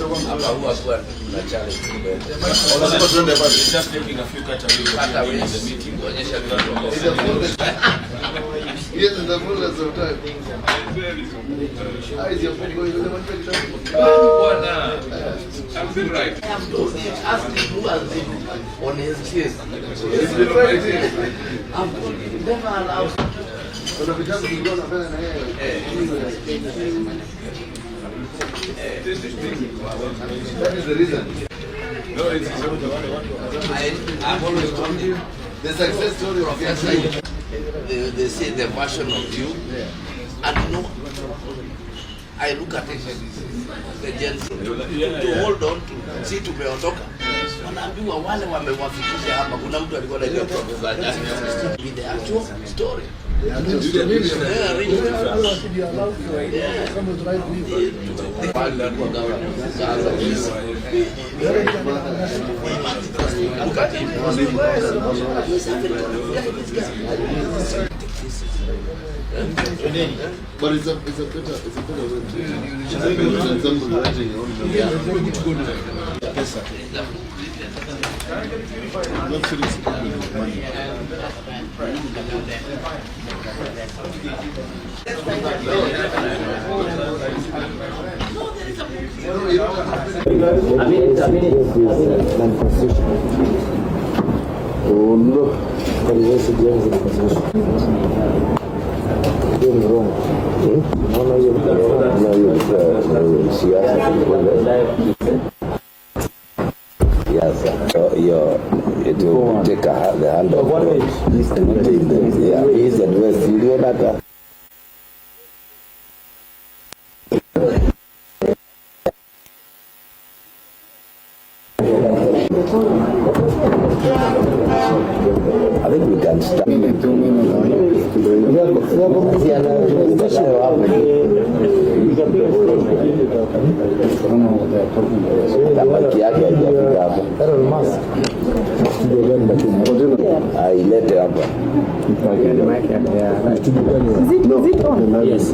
hapa huwa kwa tuna challenge mbele. Just taking a few cutaways in the meeting kuonyesha Yes, the fullness of time. How is your food going? I'm feeling right. Ask me who has been on his case. It's been fighting. I'm never allowed. Kuna vitabu vilikuwa nafanya na yeye. That is the reason. No, it's I've always told you The success story of Professor, they say the version of you, and no, I look at it, the gens to hold on to, see tumeondoka. Wanaambiwa wale wamewafikisha hapa, kuna mtu alikuwa anajua Professor with the actual story. But it's a better way to example writing your own. Yes, sir. Not serious with money. Oh no, that is also the constitution. Doing wrong. No, yes, it will take the hand of God. Yeah, he's advised. You know that. I think we can start. Ailete hapa. Yes.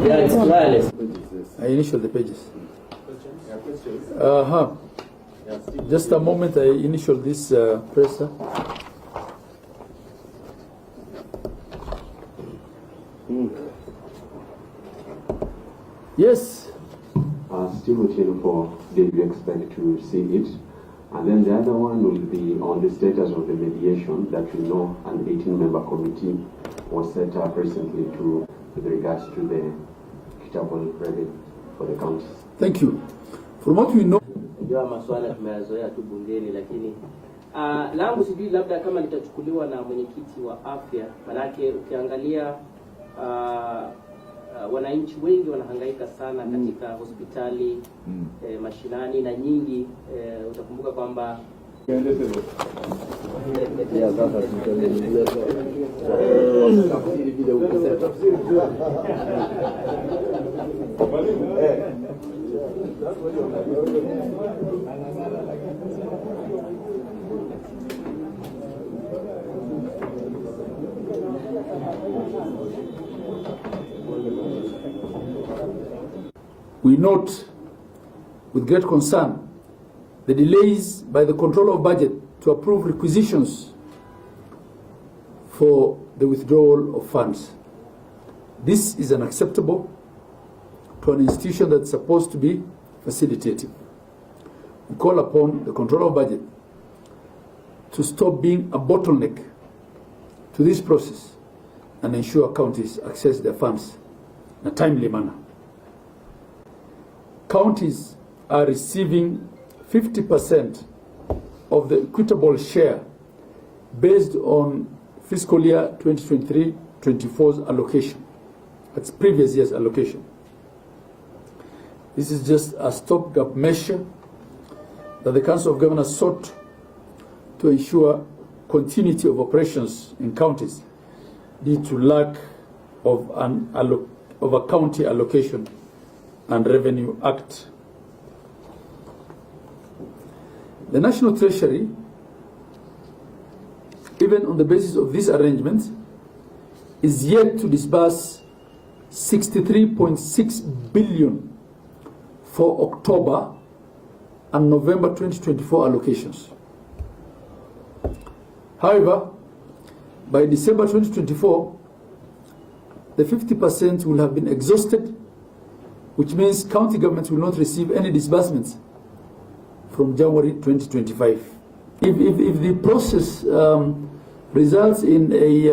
Yeah, it's wireless. I initial the pages. Just a moment, I initial this presser. Yes. Still waiting for, did we expect to see it? And then the other one will be on the status of the mediation that you know an 18-member committee was set up recently with regards to the equitable credit for the counties. Thank you. From what we know, Ndio masuala tumeyazoea tu bungeni, lakini langu sijui labda kama litachukuliwa na mwenyekiti wa afya, manake ukiangalia wananchi wengi wanahangaika sana katika hospitali mashinani na nyingi, utakumbuka kwamba we note with great concern the delays by the controller of budget to approve requisitions for the withdrawal of funds. This is unacceptable to an institution that's supposed to be facilitative. We call upon the controller of budget to stop being a bottleneck to this process and ensure counties access their funds in a timely manner. Counties are receiving 50% of the equitable share based on fiscal year 2023-24's allocation. That's previous year's allocation. This is just a stopgap measure that the Council of Governors sought to ensure continuity of operations in counties due to lack of a county allocation and Revenue Act. The National Treasury, even on the basis of these arrangements, is yet to disburse 63.6 billion for October and November 2024 allocations. However, by December 2024, the 50% will have been exhausted, which means county governments will not receive any disbursements from January 2025. If the process results in a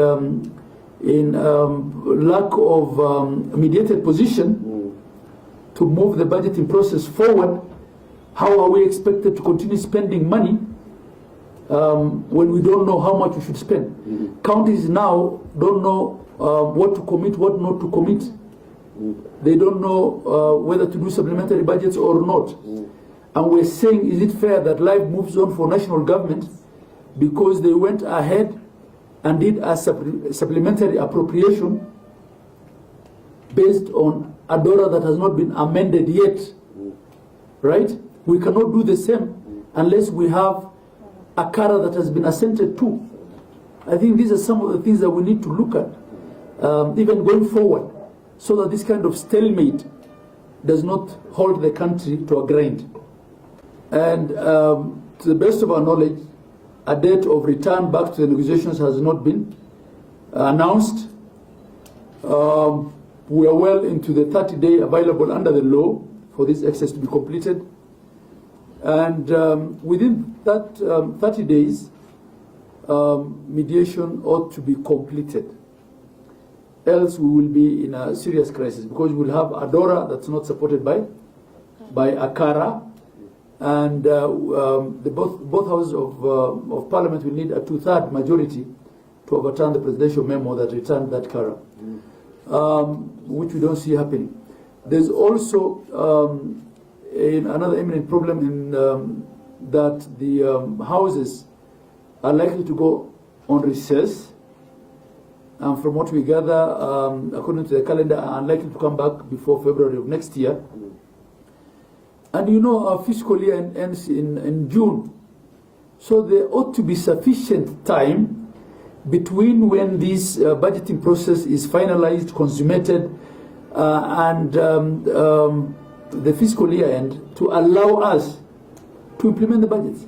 lack of mediated position to move the budgeting process forward, how are we expected to continue spending money when we don't know how much we should spend? Counties now don't know what to commit, what not to commit. They don't know whether to do supplementary budgets or not. And we're saying, is it fair that life moves on for national government because they went ahead and did a supplementary appropriation based on a dollar that has not been amended yet, right? We cannot do the same unless we have a CARA that has been assented to. I think these are some of the things that we need to look at, even going forward, so that this kind of stalemate does not hold the country to a grind. And to the best of our knowledge, a date of return back to the negotiations has not been announced. We are well into the 30-day available under the law for this exercise to be completed. And within that 30 days, mediation ought to be completed. Else we will be in a serious crisis, because we will have a DORA that's not supported by a CARA, and both houses of Parliament will need a 2/3 majority to overturn the presidential memo that returned that CARA, which we don't see happening. There's also another imminent problem in that the houses are likely to go on recess, and from what we gather, according to the calendar, are unlikely to come back before February of next year. And you know, our fiscal year ends in June, so there ought to be sufficient time between when this budgeting process is finalized, consummated, and the fiscal year end, to allow us to implement the budgets.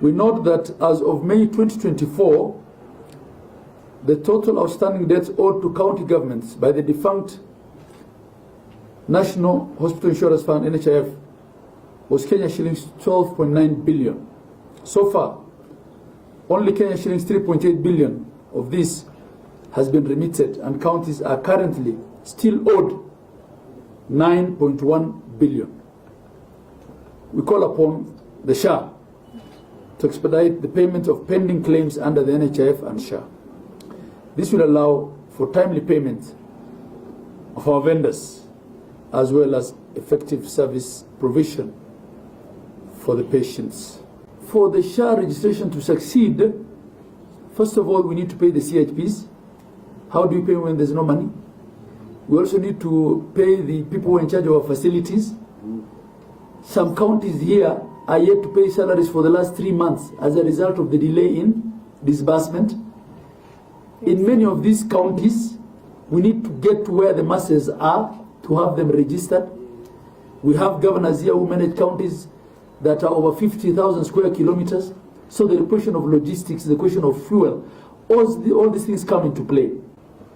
We note that as of May 2024, the total outstanding debts owed to county governments by the defunct National Hospital Insurance Fund, NHIF, was Kenya shillings 12.9 billion. So far, only Kenya shillings 3.8 billion of this has been remitted, and counties are currently still owed 9.1 billion. We call upon the SHA to expedite the payment of pending claims under the NHIF and SHA. This will allow for timely payment of our vendors, as well as effective service provision for the patients. For the SHA registration to succeed, first of all, we need to pay the CHPs. How do you pay when there's no money? We also need to pay the people who are in charge of our facilities. Some counties here are yet to pay salaries for the last 3 months as a result of the delay in disbursement. In many of these counties, we need to get to where the masses are to have them registered. We have governors here who manage counties that are over 50,000 square kilometers. So the question of logistics, the question of fuel, all these things come into play.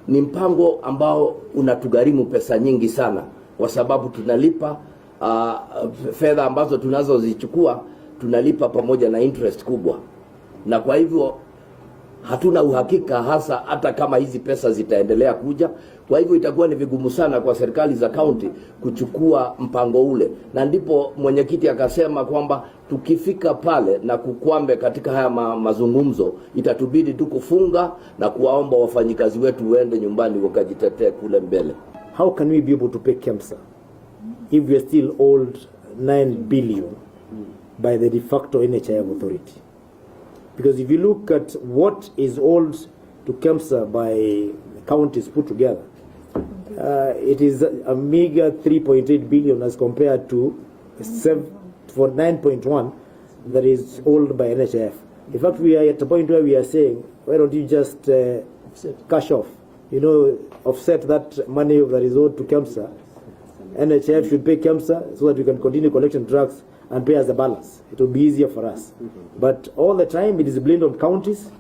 Ni mpango ambao unatugharimu pesa nyingi sana, kwa sababu tunalipa fedha ambazo tunazozichukua tunalipa pamoja na interest kubwa, na kwa hivyo hatuna uhakika hata kama hizi pesa zitaendelea kuja. Kwa hivyo itakuwa ni vigumu sana kwa serikali za county kuchukua mpango ule, na ndipo mwenyekiti akasema kwamba tukifika pale na kukwambe katika haya mazungumzo, itatubidi tu kufunga na kuwaomba wafanyikazi wetu waende nyumbani wakajitetee kule mbele. How can we be able to pay KEMSA if we are still owed 9 billion by the de facto NHIF authority? Because if you look at what is owed to KEMSA by counties put together, it is a meager 3.8 billion as compared to 9.1 that is owed by NHIF. In fact, we are at a point where we are saying, why don't you just cash off, offset that money that is owed to KEMSA. NHIF should pay KEMSA so that we can continue collecting drugs and pay as a balance. It will be easier for us. But all the time it is blamed on counties.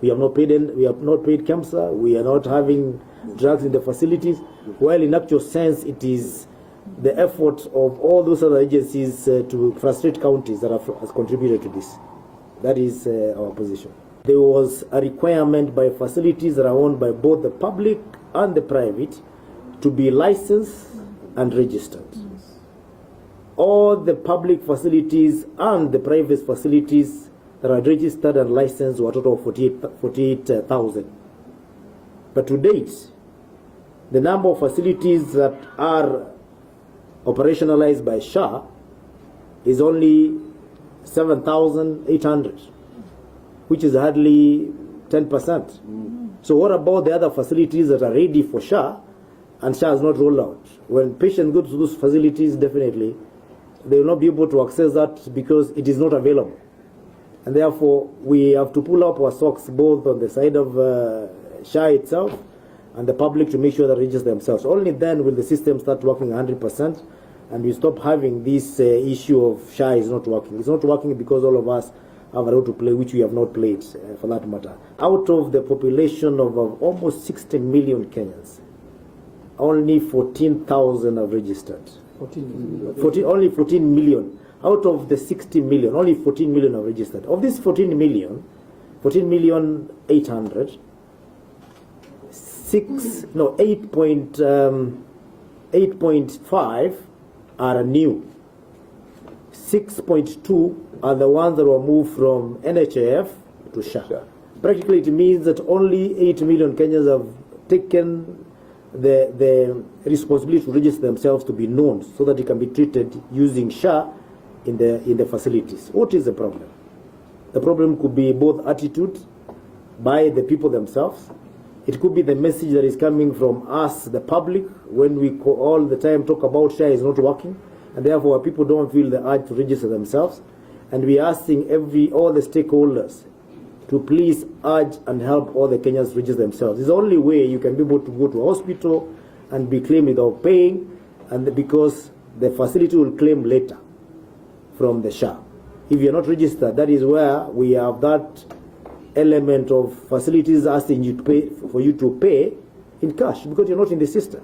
We have not paid KEMSA. We are not having drugs in the facilities. While in actual sense, it is the effort of all those other agencies to frustrate counties that has contributed to this. That is our position. There was a requirement by facilities that are owned by both the public and the private to be licensed and registered. All the public facilities and the private facilities that are registered and licensed were a total of 48,000. But to date, the number of facilities that are operationalized by SHA is only 7,800, which is hardly 10%. So what about the other facilities that are ready for SHA and SHA has not rolled out? When patients go to those facilities, definitely they will not be able to access that because it is not available. And therefore, we have to pull up our socks both on the side of SHA itself and the public to make sure that they register themselves. Only then will the system start working 100%, and we stop having this issue of SHA is not working. It's not working because all of us have a role to play, which we have not played, for that matter. Out of the population of almost 60 million Kenyans, only 14,000 have registered. only 14 million. Out of the 60 million, only 14 million are registered. Of this 14 million 800, 8.5 are new. 6.2 are the ones that were moved from NHIF to SHA. Practically, it means that only 8 million Kenyans have taken the responsibility to register themselves to be known so that they can be treated using SHA in the facilities. What is the problem? The problem could be both attitude by the people themselves. It could be the message that is coming from us, the public, when we all the time talk about SHA is not working, and therefore people don't feel the urge to register themselves. And we are asking all the stakeholders to please urge and help all the Kenyans register themselves. It's the only way you can be able to go to a hospital and be claimed without paying, and because the facility will claim later from the SHA. If you're not registered, that is where we have that element of facilities asking you to pay, for you to pay in cash because you're not in the system.